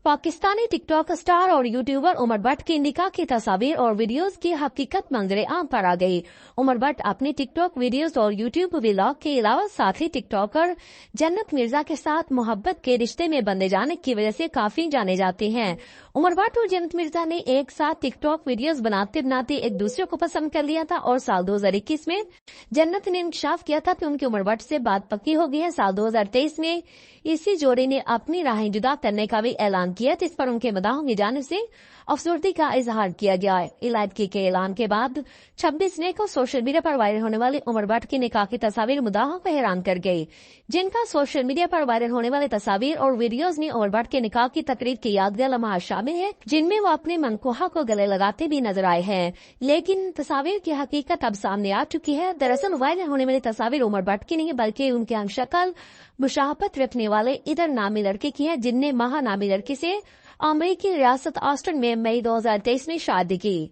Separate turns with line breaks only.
Pakistani TikTok star और YouTuber Umar Bhatt की निकाह की तस्वीर और वीडियोस की हकीकत मंजरे आम पर आ गई। उमर भट्ट अपनी टिकटॉक वीडियोस और यूट्यूब व्लॉग के अलावा साथी टिकटॉकर जन्नत मिर्जा के साथ मोहब्बत के रिश्ते में बंधे जाने की वजह से काफी जाने जाते हैं। उमर भट्ट और जन्नत मिर्जा ने एक साथ टिकटॉक वीडियोस बनाते बनाते एक दूसरे को पसंद कर लिया था और साल 2021 में जन्नत ने इंकशाफ किया था कि उनकी उमर भट्ट से बात पक्की हो गई है। साल 2023 में इसी जोड़ी ने अपनी राहें जुदा करने का भी ऐलान किया, इस पर उनके मदाहों की जानिब से अफसोसदगी का इजहार किया गया है। इलायदगी के ऐलान के बाद 26 मई को सोशल मीडिया पर वायरल होने वाली उमर भट्ट की निकाह की तस्वीर मुदाहों को हैरान कर गई। जिनका सोशल मीडिया पर वायरल होने वाली तस्वीर और वीडियोज में उमर भट्ट की निकाह की तकरीब की यादगार लम्हा शामिल है, जिनमें वो अपने मनकोहा को गले लगाते भी नजर आए हैं। लेकिन तस्वीर की हकीकत अब सामने आ चुकी है। दरअसल वायरल होने वाली तस्वीर उमर भट्ट की नहीं बल्कि उनके हमशक्ल मुशाहबत रखने वाले इधर नामी लड़के की है, जिनने महा नामी लड़की से अमेरिकी रियासत ऑस्टिन में मई 2023 में शादी की।